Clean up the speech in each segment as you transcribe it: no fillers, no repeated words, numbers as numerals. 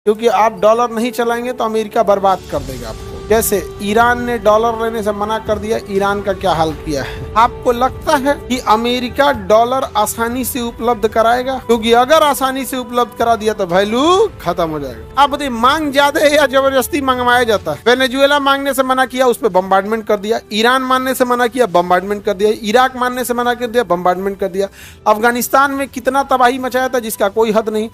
क्योंकि आप डॉलर नहीं चलाएंगे तो अमेरिका बर्बाद कर देगा आपको। जैसे ईरान ने डॉलर लेने से मना कर दिया, ईरान का क्या हाल किया है। आपको लगता है कि अमेरिका डॉलर आसानी से उपलब्ध कराएगा? क्योंकि अगर आसानी से उपलब्ध करा दिया तो वैल्यू खत्म हो जाएगा। आप बताइए, मांग ज्यादा है या जबरदस्ती मंगवाया जाता है? वेनेजुएला मांगने से मना किया, उस पर बम्बार्डमेंट कर दिया। ईरान मानने से मना किया, बम्बार्डमेंट कर दिया। इराक मानने से मना कर दिया, बम्बार्डमेंट कर दिया। अफगानिस्तान में कितना तबाही मचाया था जिसका कोई हद नहीं।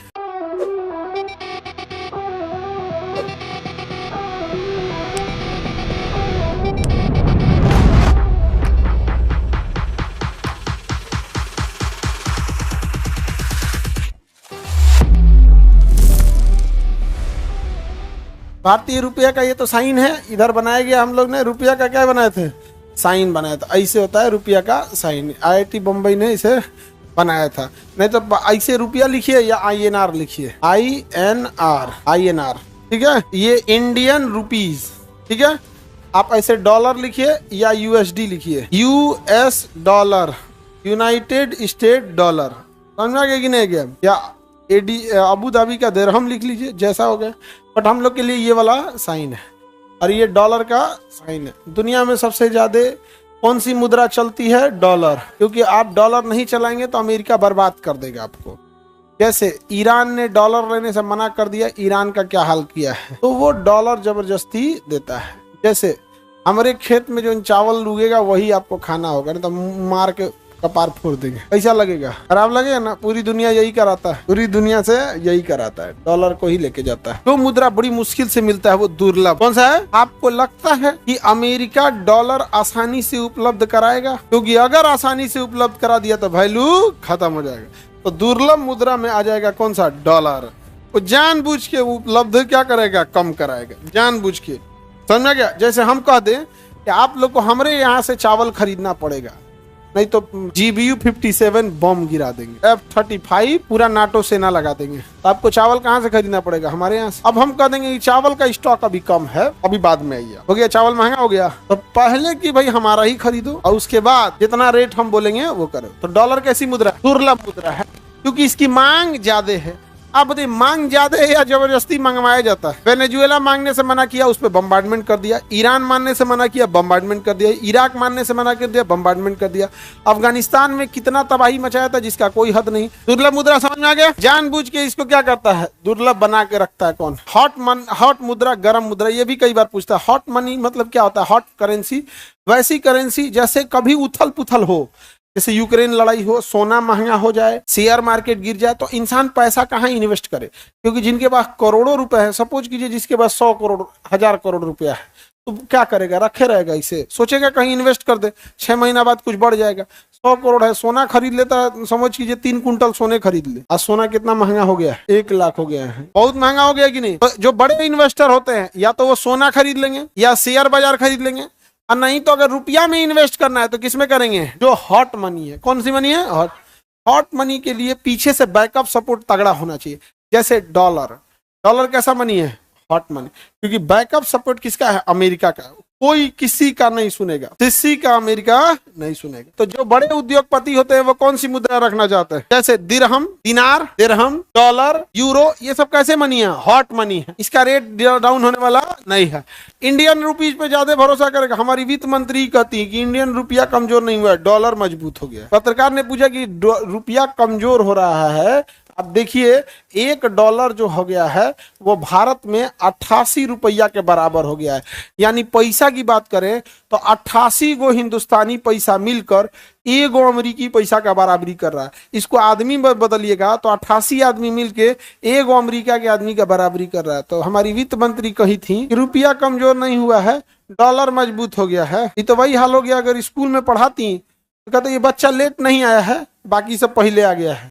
भारतीय रुपया का ये तो साइन है, इधर बनाया गया। हम लोग ने रुपया का क्या बनाए थे? साइन बनाया था। ऐसे होता है रुपया का साइन। IIT बम्बई ने इसे बनाया था। नहीं तो ऐसे रुपया लिखिए या INR लिखिए, INR, ठीक है। ये इंडियन रुपीज, ठीक है। आप ऐसे डॉलर लिखिए या USD लिखिए, US dollar, United state dollar. समझा गया कि नहीं गया? या अबू धाबी का दिरहम लिख लीजिए, जैसा हो गया। बट हम लोग के लिए ये वाला साइन है और ये डॉलर का साइन है। दुनिया में सबसे ज्यादा कौन सी मुद्रा चलती है? डॉलर। क्योंकि आप डॉलर नहीं चलाएंगे तो अमेरिका बर्बाद कर देगा आपको। जैसे ईरान ने डॉलर लेने से मना कर दिया, ईरान का क्या हाल किया है, तो वो डॉलर जबरदस्ती देता है। जैसे हमारे खेत में जो चावल उगेगा वही आपको खाना होगा, नहीं तो मार के कपार फोड़ देंगे। कैसा लगेगा? खराब लगेगा ना। पूरी दुनिया यही कराता है, पूरी दुनिया से यही कराता है, डॉलर को ही लेके जाता है। तो मुद्रा बड़ी मुश्किल से मिलता है, वो दुर्लभ। कौन सा है? आपको लगता है कि अमेरिका डॉलर आसानी से उपलब्ध कराएगा? क्योंकि अगर आसानी से उपलब्ध करा दिया तो वैल्यू खत्म हो जाएगा। तो दुर्लभ मुद्रा में आ जाएगा कौन सा? डॉलर। वो जानबूझ के उपलब्ध क्या करेगा? कम कराएगा, जानबूझ के। समझ गया? जैसे हम कह दें कि आप लोग को हमारे यहाँ से चावल खरीदना पड़ेगा, नहीं तो GBU 57 बम गिरा देंगे, F-35 पूरा नाटो सेना लगा देंगे। तो आपको चावल कहाँ से खरीदना पड़ेगा? हमारे यहाँ से। अब हम कह देंगे कि चावल का स्टॉक अभी कम है, अभी बाद में आइए। हो गया, चावल महंगा हो गया, तो पहले कि भाई हमारा ही खरीदो और उसके बाद जितना रेट हम बोलेंगे वो करो। तो डॉलर कैसी मुद्रा? दुर्लभ मुद्रा है, क्योंकि इसकी मांग ज्यादा है। आप बताइए, मांग ज्यादा है या जबरदस्ती मंगवाया जाता है? वेनेजुएला मांगने से मना किया, उस पर बम्बार्डमेंट कर दिया। ईरान मानने से मना किया, बम्बार्डमेंट कर दिया। इराक मानने से मना कर दिया, बम्बार्डमेंट कर दिया। अफगानिस्तान में कितना तबाही मचाया था जिसका कोई हद नहीं। दुर्लभ मुद्रा समझ में आ गया? जानबूझ के इसको क्या करता है? दुर्लभ बना के रखता है। कौन? हॉट मुद्रा, गर्म मुद्रा। ये भी कई बार पूछता है, हॉट मनी मतलब क्या होता है? हॉट करेंसी वैसी करेंसी जैसे कभी उथल पुथल हो, जैसे यूक्रेन लड़ाई हो, सोना महंगा हो जाए, शेयर मार्केट गिर जाए, तो इंसान पैसा कहाँ इन्वेस्ट करे? क्योंकि जिनके पास करोड़ों रुपए है, सपोज कीजिए जिसके पास 100 करोड़ 1000 करोड़ रुपया है, तो क्या करेगा? रखे रहेगा। इसे सोचेगा कहीं इन्वेस्ट कर दे, 6 महीना बाद कुछ बढ़ जाएगा। 100 करोड़ है, सोना खरीद लेता है, समझ कीजिए 3 कुंटल सोने खरीद ले। आज सोना कितना महंगा हो गया है? 1 लाख हो गया है। बहुत महंगा हो गया कि नहीं? तो जो बड़े इन्वेस्टर होते हैं, या तो वो सोना खरीद लेंगे या शेयर बाजार खरीद लेंगे, और नहीं तो अगर रुपया में इन्वेस्ट करना है तो किसमें करेंगे? जो हॉट मनी है। कौन सी मनी है? हॉट मनी के लिए पीछे से बैकअप सपोर्ट तगड़ा होना चाहिए। जैसे डॉलर कैसा मनी है? Hot money. क्योंकि बैकअप सपोर्ट किसका है? अमेरिका का। कोई किसी का नहीं सुनेगा, किसी का अमेरिका नहीं सुनेगा। तो जो बड़े उद्योगपति होते हैं वो कौन सी मुद्रा रखना चाहते हैं? जैसे दिरहम, दिनार, दिरहम, डॉलर, यूरो, ये सब कैसे मनी है? हॉट मनी है। इसका रेट डाउन होने वाला नहीं है। इंडियन रुपीज पे ज्यादा भरोसा करेगा। हमारी वित्त मंत्री कहती है कि इंडियन रुपया कमजोर नहीं हुआ है, डॉलर मजबूत हो गया। पत्रकार ने पूछा कि रुपया कमजोर हो रहा है। अब देखिए, $1 जो हो गया है वो भारत में 88 रुपया के बराबर हो गया है। यानी पैसा की बात करें तो 88 गो हिंदुस्तानी पैसा मिलकर 1 गो अमरीकी पैसा का बराबरी कर रहा है। इसको आदमी में बदलिएगा तो 88 आदमी मिलके 1 गो अमरीका के आदमी का बराबरी कर रहा है। तो हमारी वित्त मंत्री कही थी कि रुपया कमजोर नहीं हुआ है, डॉलर मजबूत हो गया है। ये तो वही हाल हो गया अगर स्कूल में पढ़ाती तो कहते ये बच्चा लेट नहीं आया है, बाकी सब पहले आ गया है।